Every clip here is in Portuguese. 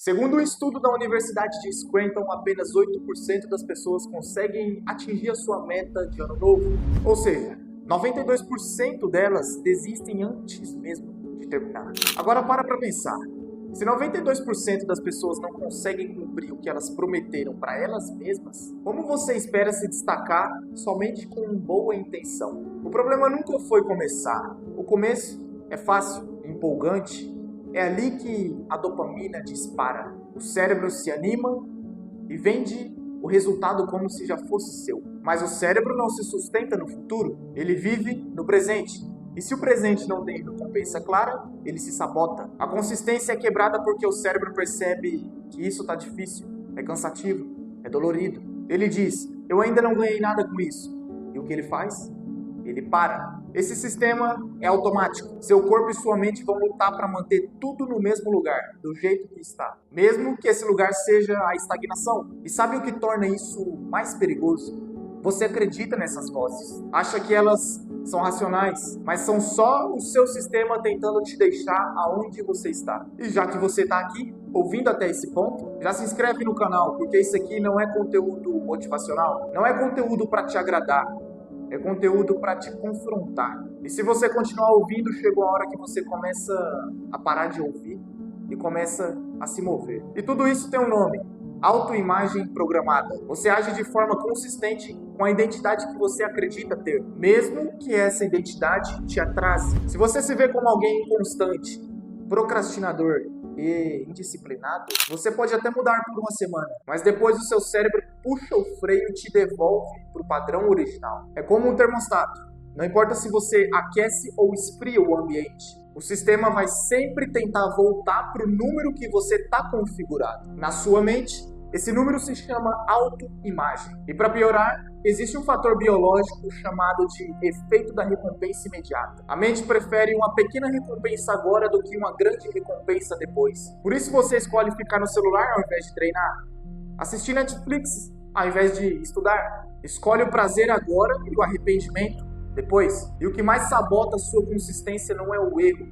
Segundo um estudo da Universidade de Scranton, apenas 8% das pessoas conseguem atingir a sua meta de ano novo. Ou seja, 92% delas desistem antes mesmo de terminar. Agora para pensar. Se 92% das pessoas não conseguem cumprir o que elas prometeram para elas mesmas, como você espera se destacar somente com boa intenção? O problema nunca foi começar. O começo é fácil, empolgante. É ali que a dopamina dispara. O cérebro se anima e vende o resultado como se já fosse seu. Mas o cérebro não se sustenta no futuro, ele vive no presente. E se o presente não tem recompensa clara, ele se sabota. A consistência é quebrada porque o cérebro percebe que isso está difícil, é cansativo, é dolorido. Ele diz, eu ainda não ganhei nada com isso. E o que ele faz? Ele para. Esse sistema é automático. Seu corpo e sua mente vão lutar para manter tudo no mesmo lugar, do jeito que está. Mesmo que esse lugar seja a estagnação. E sabe o que torna isso mais perigoso? Você acredita nessas vozes. Acha que elas são racionais, mas são só o seu sistema tentando te deixar aonde você está. E já que você está aqui, ouvindo até esse ponto, já se inscreve no canal, porque isso aqui não é conteúdo motivacional, não é conteúdo para te agradar, é conteúdo para te confrontar. E se você continuar ouvindo, chegou a hora que você começa a parar de ouvir e começa a se mover. E tudo isso tem um nome. Autoimagem programada. Você age de forma consistente com a identidade que você acredita ter, mesmo que essa identidade te atrase. Se você se vê como alguém inconstante, procrastinador e indisciplinado, você pode até mudar por uma semana, mas depois o seu cérebro puxa o freio e te devolve para o padrão original. É como um termostato. Não importa se você aquece ou esfria o ambiente, o sistema vai sempre tentar voltar para o número que você está configurado. Na sua mente, esse número se chama autoimagem. E para piorar, existe um fator biológico chamado de efeito da recompensa imediata. A mente prefere uma pequena recompensa agora do que uma grande recompensa depois. Por isso você escolhe ficar no celular ao invés de treinar. Assistir Netflix ao invés de estudar. Escolhe o prazer agora e o arrependimento depois. E o que mais sabota a sua consistência não é o erro,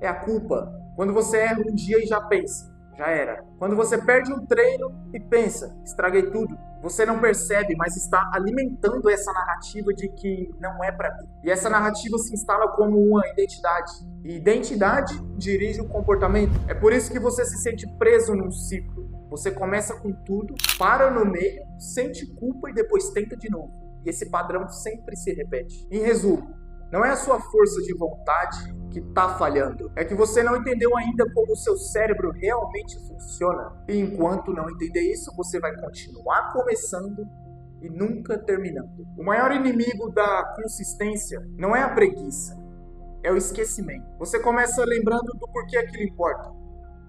é a culpa. Quando você erra um dia e já pensa, já era. Quando você perde um treino e pensa, estraguei tudo. Você não percebe, mas está alimentando essa narrativa de que não é para mim. E essa narrativa se instala como uma identidade. E identidade dirige o comportamento. É por isso que você se sente preso num ciclo. Você começa com tudo, para no meio, sente culpa e depois tenta de novo. E esse padrão sempre se repete. Em resumo, não é a sua força de vontade que está falhando. É que você não entendeu ainda como o seu cérebro realmente funciona. E enquanto não entender isso, você vai continuar começando e nunca terminando. O maior inimigo da consistência não é a preguiça, é o esquecimento. Você começa lembrando do porquê aquilo importa.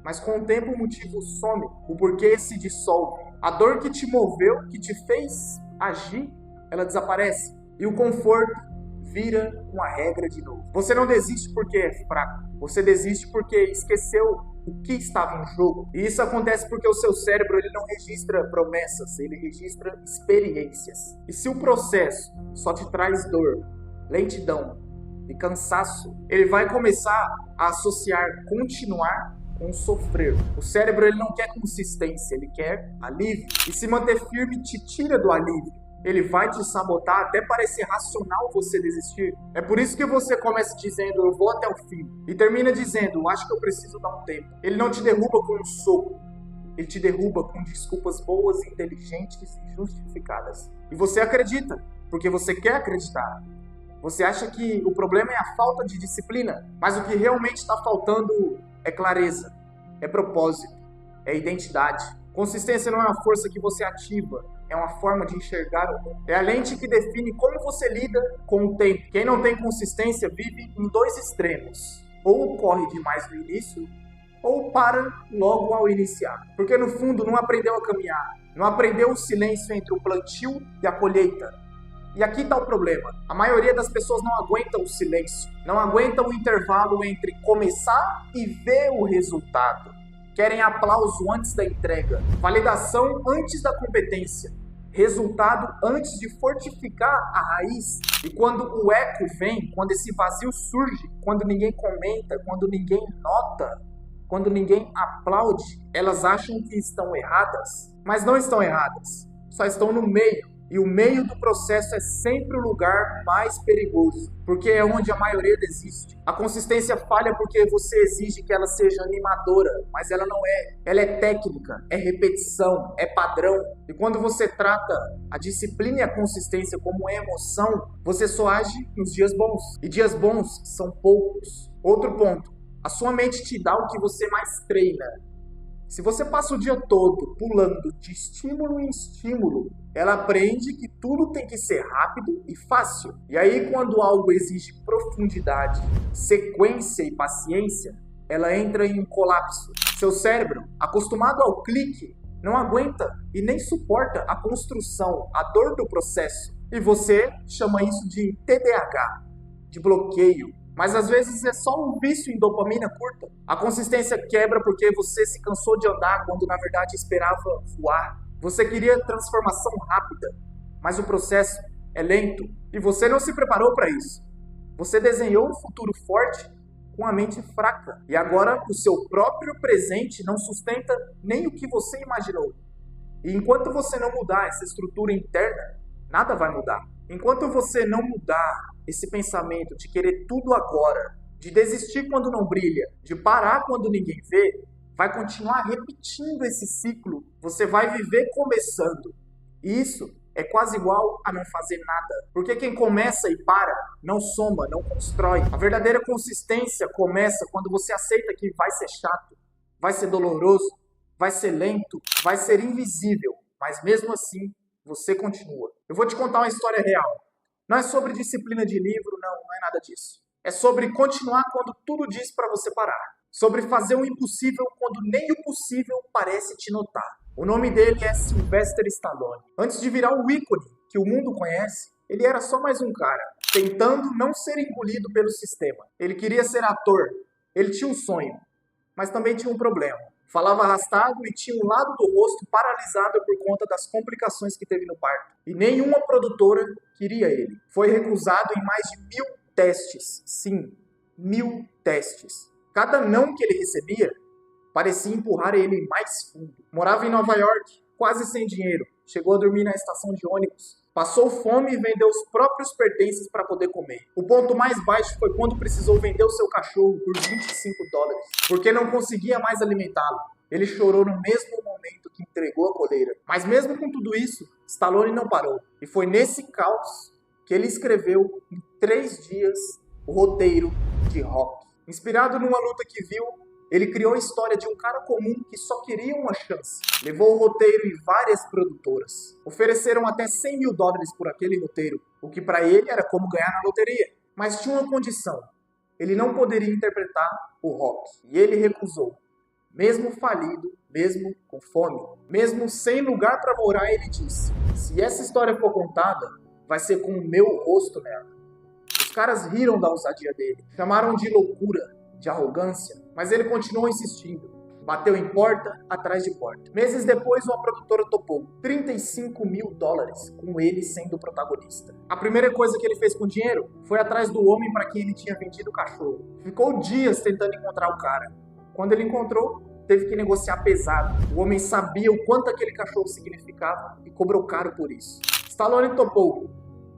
Mas com o tempo o motivo some, o porquê se dissolve. A dor que te moveu, que te fez agir, ela desaparece. E o conforto vira uma regra de novo. Você não desiste porque é fraco. Você desiste porque esqueceu o que estava em jogo. E isso acontece porque o seu cérebro ele não registra promessas, ele registra experiências. E se o processo só te traz dor, lentidão e cansaço, ele vai começar a associar continuar com sofrer. O cérebro ele não quer consistência, ele quer alívio. E se manter firme te tira do alívio. Ele vai te sabotar até parecer racional você desistir. É por isso que você começa dizendo, eu vou até o fim. E termina dizendo, acho que eu preciso dar um tempo. Ele não te derruba com um soco. Ele te derruba com desculpas boas, inteligentes e justificadas. E você acredita, porque você quer acreditar. Você acha que o problema é a falta de disciplina. Mas o que realmente está faltando é clareza, é propósito, é identidade. Consistência não é uma força que você ativa, é uma forma de enxergar o mundo. É a lente que define como você lida com o tempo. Quem não tem consistência vive em dois extremos. Ou corre demais no início, ou para logo ao iniciar. Porque no fundo não aprendeu a caminhar, não aprendeu o silêncio entre o plantio e a colheita. E aqui está o problema. A maioria das pessoas não aguenta o silêncio, não aguenta o intervalo entre começar e ver o resultado. Querem aplauso antes da entrega, validação antes da competência, resultado antes de fortificar a raiz. E quando o eco vem, quando esse vazio surge, quando ninguém comenta, quando ninguém nota, quando ninguém aplaude, elas acham que estão erradas, mas não estão erradas, só estão no meio. E o meio do processo é sempre o lugar mais perigoso, porque é onde a maioria desiste. A consistência falha porque você exige que ela seja animadora, mas ela não é. Ela é técnica, é repetição, é padrão. E quando você trata a disciplina e a consistência como emoção, você só age nos dias bons. E dias bons são poucos. Outro ponto, a sua mente te dá o que você mais treina. Se você passa o dia todo pulando de estímulo em estímulo, ela aprende que tudo tem que ser rápido e fácil. E aí, quando algo exige profundidade, sequência e paciência, ela entra em colapso. Seu cérebro, acostumado ao clique, não aguenta e nem suporta a construção, a dor do processo. E você chama isso de TDAH, de bloqueio. Mas às vezes é só um vício em dopamina curta. A consistência quebra porque você se cansou de andar quando na verdade esperava voar. Você queria transformação rápida, mas o processo é lento e você não se preparou para isso. Você desenhou um futuro forte com a mente fraca e agora o seu próprio presente não sustenta nem o que você imaginou. E enquanto você não mudar essa estrutura interna, nada vai mudar. Enquanto você não mudar esse pensamento de querer tudo agora, de desistir quando não brilha, de parar quando ninguém vê, vai continuar repetindo esse ciclo. Você vai viver começando. E isso é quase igual a não fazer nada. Porque quem começa e para, não soma, não constrói. A verdadeira consistência começa quando você aceita que vai ser chato, vai ser doloroso, vai ser lento, vai ser invisível. Mas mesmo assim, você continua. Eu vou te contar uma história real. Não é sobre disciplina de livro, não é nada disso. É sobre continuar quando tudo diz para você parar. Sobre fazer o impossível quando nem o possível parece te notar. O nome dele é Sylvester Stallone. Antes de virar o ícone que o mundo conhece, ele era só mais um cara, tentando não ser engolido pelo sistema. Ele queria ser ator, ele tinha um sonho, mas também tinha um problema. Falava arrastado e tinha um lado do rosto paralisado por conta das complicações que teve no parto. E nenhuma produtora queria ele. Foi recusado em mais de 1000 testes. Sim, 1000 testes. Cada não que ele recebia parecia empurrar ele mais fundo. Morava em Nova York, quase sem dinheiro. Chegou a dormir na estação de ônibus. Passou fome e vendeu os próprios pertences para poder comer. O ponto mais baixo foi quando precisou vender o seu cachorro por $25, porque não conseguia mais alimentá-lo. Ele chorou no mesmo momento que entregou a coleira. Mas mesmo com tudo isso, Stallone não parou. E foi nesse caos que ele escreveu, em 3 dias, o roteiro de Rocky. Inspirado numa luta que viu, ele criou a história de um cara comum que só queria uma chance. Levou o roteiro em várias produtoras. Ofereceram até $100 mil por aquele roteiro, o que para ele era como ganhar na loteria. Mas tinha uma condição. Ele não poderia interpretar o Rocky. E ele recusou. Mesmo falido, mesmo com fome, mesmo sem lugar para morar, ele disse: se essa história for contada, vai ser com o meu rosto nela. Os caras riram da ousadia dele. Chamaram de loucura, de arrogância, mas ele continuou insistindo. Bateu em porta atrás de porta. Meses depois, uma produtora topou $35 mil com ele sendo o protagonista. A primeira coisa que ele fez com o dinheiro foi atrás do homem para quem ele tinha vendido o cachorro. Ficou dias tentando encontrar o cara. Quando ele encontrou, teve que negociar pesado. O homem sabia o quanto aquele cachorro significava e cobrou caro por isso. Stallone topou,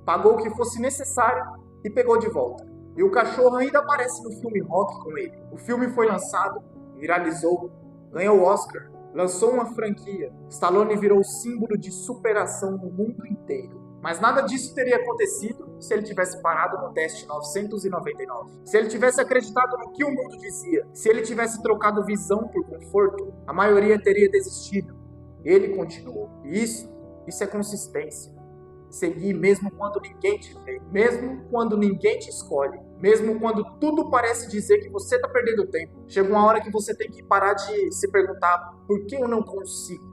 pagou o que fosse necessário e pegou de volta. E o cachorro ainda aparece no filme Rocky com ele. O filme foi lançado, viralizou, ganhou o Oscar, lançou uma franquia. Stallone virou símbolo de superação no mundo inteiro. Mas nada disso teria acontecido se ele tivesse parado no teste 999. Se ele tivesse acreditado no que o mundo dizia. Se ele tivesse trocado visão por conforto, a maioria teria desistido. Ele continuou. E isso é consistência. Seguir mesmo quando ninguém te vê, mesmo quando ninguém te escolhe, mesmo quando tudo parece dizer que você está perdendo tempo. Chega uma hora que você tem que parar de se perguntar por que eu não consigo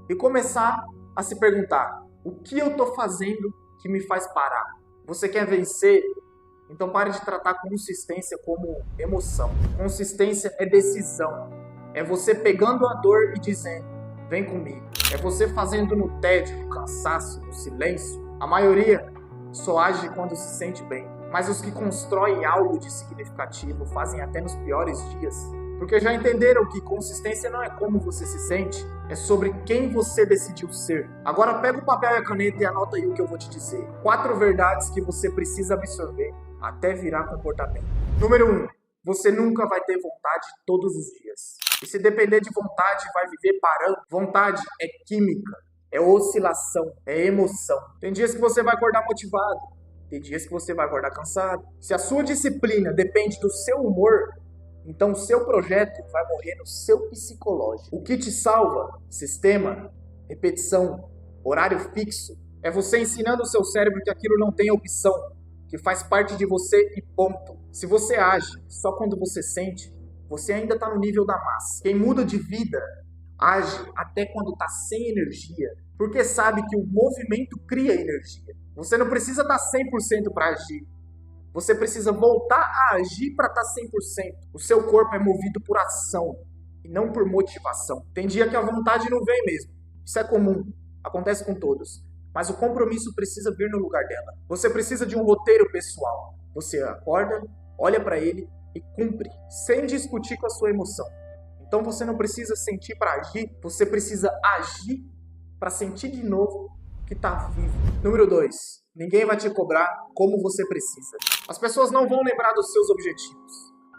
e começar a se perguntar o que eu estou fazendo que me faz parar. Você quer vencer? Então pare de tratar consistência como emoção. Consistência é decisão. É você pegando a dor e dizendo: vem comigo. É você fazendo no tédio, no cansaço, no silêncio. A maioria só age quando se sente bem. Mas os que constroem algo de significativo fazem até nos piores dias. Porque já entenderam que consistência não é como você se sente, é sobre quem você decidiu ser. Agora pega o papel e a caneta e anota aí o que eu vou te dizer. 4 verdades que você precisa absorver até virar comportamento. Número 1. Você nunca vai ter vontade todos os dias. E se depender de vontade, vai viver parando. Vontade é química, é oscilação, é emoção. Tem dias que você vai acordar motivado, tem dias que você vai acordar cansado. Se a sua disciplina depende do seu humor, então o seu projeto vai morrer no seu psicológico. O que te salva? Sistema, repetição, horário fixo. É você ensinando o seu cérebro que aquilo não tem opção, que faz parte de você e ponto. Se você age só quando você sente, você ainda está no nível da massa. Quem muda de vida age até quando está sem energia, porque sabe que o movimento cria energia. Você não precisa estar 100% para agir. Você precisa voltar a agir para estar 100%. O seu corpo é movido por ação e não por motivação. Tem dia que a vontade não vem mesmo. Isso é comum, acontece com todos. Mas o compromisso precisa vir no lugar dela. Você precisa de um roteiro pessoal. Você acorda, olha para ele e cumpre, sem discutir com a sua emoção. Então você não precisa sentir para agir, você precisa agir para sentir de novo que está vivo. Número 2. Ninguém vai te cobrar como você precisa. As pessoas não vão lembrar dos seus objetivos.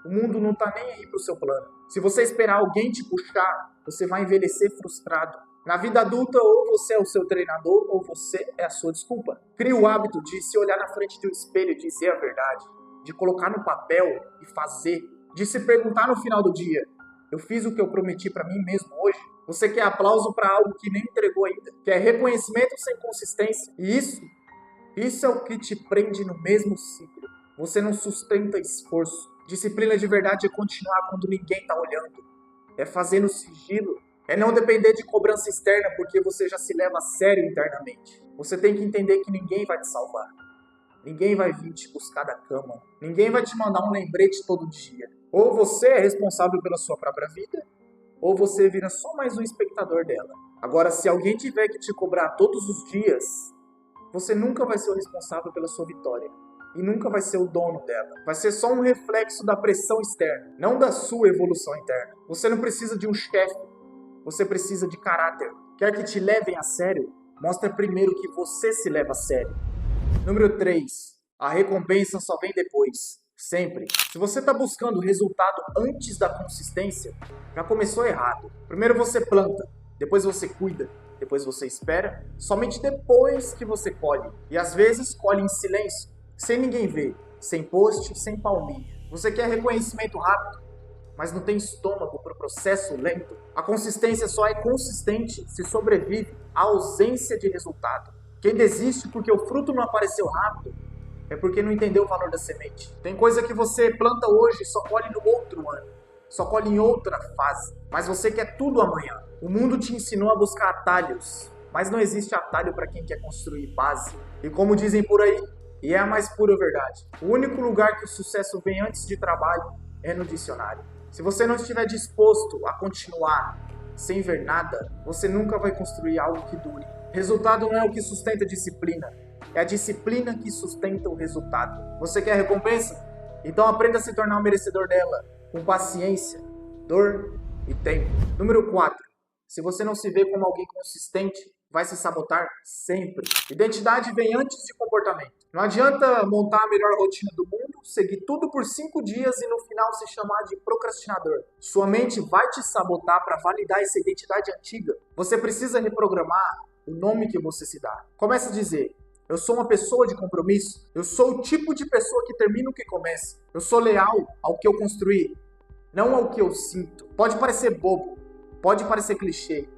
O mundo não está nem aí para o seu plano. Se você esperar alguém te puxar, você vai envelhecer frustrado. Na vida adulta, ou você é o seu treinador, ou você é a sua desculpa. Crie o hábito de se olhar na frente do espelho e dizer a verdade, de colocar no papel e fazer, de se perguntar no final do dia, eu fiz o que eu prometi para mim mesmo hoje? Você quer aplauso para algo que nem entregou ainda? Quer reconhecimento sem consistência? E isso é o que te prende no mesmo ciclo. Você não sustenta esforço. Disciplina de verdade é continuar quando ninguém está olhando. É fazer no sigilo. É não depender de cobrança externa porque você já se leva a sério internamente. Você tem que entender que ninguém vai te salvar. Ninguém vai vir te buscar da cama. Ninguém vai te mandar um lembrete todo dia. Ou você é responsável pela sua própria vida, ou você vira só mais um espectador dela. Agora, se alguém tiver que te cobrar todos os dias, você nunca vai ser o responsável pela sua vitória. E nunca vai ser o dono dela. Vai ser só um reflexo da pressão externa, não da sua evolução interna. Você não precisa de um chefe. Você precisa de caráter. Quer que te levem a sério? Mostra primeiro que você se leva a sério. Número 3. A recompensa só vem depois. Sempre. Se você está buscando resultado antes da consistência, já começou errado. Primeiro você planta, depois você cuida, depois você espera, somente depois que você colhe. E às vezes colhe em silêncio, sem ninguém ver, sem post, sem palminha. Você quer reconhecimento rápido, mas não tem estômago para o processo lento. A consistência só é consistente se sobrevive à ausência de resultado. Quem desiste porque o fruto não apareceu rápido é porque não entendeu o valor da semente. Tem coisa que você planta hoje e só colhe no outro ano, só colhe em outra fase, mas você quer tudo amanhã. O mundo te ensinou a buscar atalhos, mas não existe atalho para quem quer construir base. E como dizem por aí, e é a mais pura verdade, o único lugar que o sucesso vem antes de trabalho é no dicionário. Se você não estiver disposto a continuar sem ver nada, você nunca vai construir algo que dure. Resultado não é o que sustenta a disciplina, é a disciplina que sustenta o resultado. Você quer recompensa? Então aprenda a se tornar um merecedor dela, com paciência, dor e tempo. Número 4. Se você não se vê como alguém consistente, vai se sabotar sempre. Identidade vem antes de comportamento. Não adianta montar a melhor rotina do mundo, seguir tudo por 5 dias e no final se chamar de procrastinador. Sua mente vai te sabotar para validar essa identidade antiga. Você precisa reprogramar o nome que você se dá. Comece a dizer: eu sou uma pessoa de compromisso. Eu sou o tipo de pessoa que termina o que começa. Eu sou leal ao que eu construí, não ao que eu sinto. Pode parecer bobo, pode parecer clichê,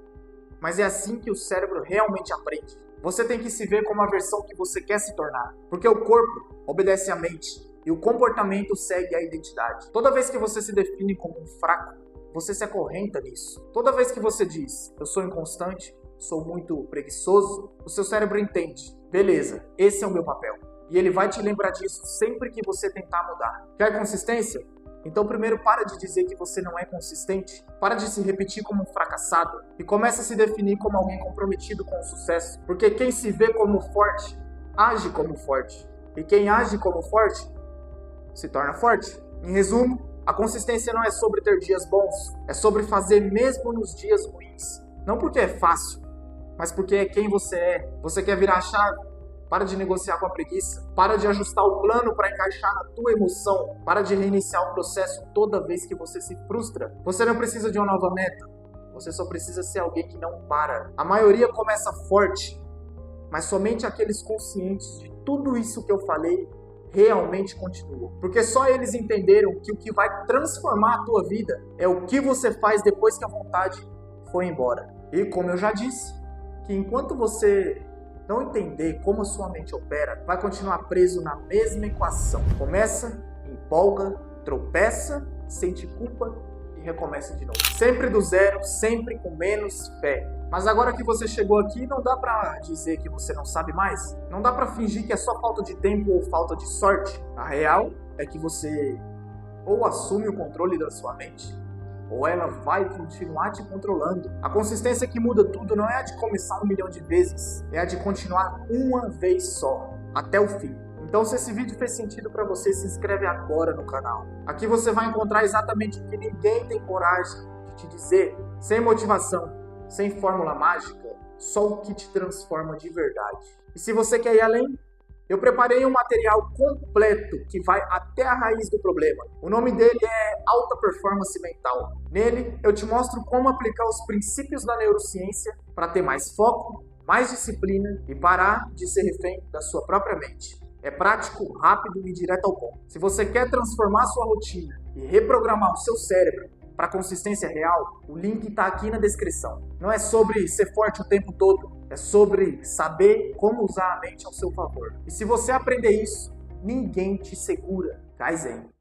mas é assim que o cérebro realmente aprende. Você tem que se ver como a versão que você quer se tornar, porque o corpo obedece à mente e o comportamento segue a identidade. Toda vez que você se define como um fraco, você se acorrenta nisso. Toda vez que você diz, eu sou inconstante, sou muito preguiçoso, o seu cérebro entende. Beleza, esse é o meu papel. E ele vai te lembrar disso sempre que você tentar mudar. Quer consistência? Então primeiro para de dizer que você não é consistente, para de se repetir como um fracassado e começa a se definir como alguém comprometido com o sucesso. Porque quem se vê como forte, age como forte. E quem age como forte, se torna forte. Em resumo, A consistência não é sobre ter dias bons, é sobre fazer mesmo nos dias ruins. Não porque é fácil, mas porque é quem você é. Você quer virar a chave? Para de negociar com a preguiça. Para de ajustar o plano para encaixar na tua emoção. Para de reiniciar o processo toda vez que você se frustra. Você não precisa de uma nova meta. Você só precisa ser alguém que não para. A maioria começa forte, mas somente aqueles conscientes de tudo isso que eu falei realmente continuam. Porque só eles entenderam que o que vai transformar a tua vida é o que você faz depois que a vontade foi embora. E como eu já disse, que enquanto você não entender como a sua mente opera, vai continuar preso na mesma equação. Começa, empolga, tropeça, sente culpa e recomeça de novo. Sempre do zero, sempre com menos fé. Mas agora que você chegou aqui, não dá pra dizer que você não sabe mais. Não dá pra fingir que é só falta de tempo ou falta de sorte. A real é que você ou assume o controle da sua mente, ou ela vai continuar te controlando. A consistência que muda tudo não é a de começar 1 milhão de vezes, é a de continuar uma vez só, até o fim. Então, se esse vídeo fez sentido para você, se inscreve agora no canal. Aqui você vai encontrar exatamente o que ninguém tem coragem de te dizer, sem motivação, sem fórmula mágica, só o que te transforma de verdade. E se você quer ir além, eu preparei um material completo que vai até a raiz do problema. O nome dele é Alta Performance Mental. Nele, eu te mostro como aplicar os princípios da neurociência para ter mais foco, mais disciplina e parar de ser refém da sua própria mente. É prático, rápido e direto ao ponto. Se você quer transformar sua rotina e reprogramar o seu cérebro para consistência real, o link está aqui na descrição. Não é sobre ser forte o tempo todo, é sobre saber como usar a mente ao seu favor. E se você aprender isso, ninguém te segura. Kaizen.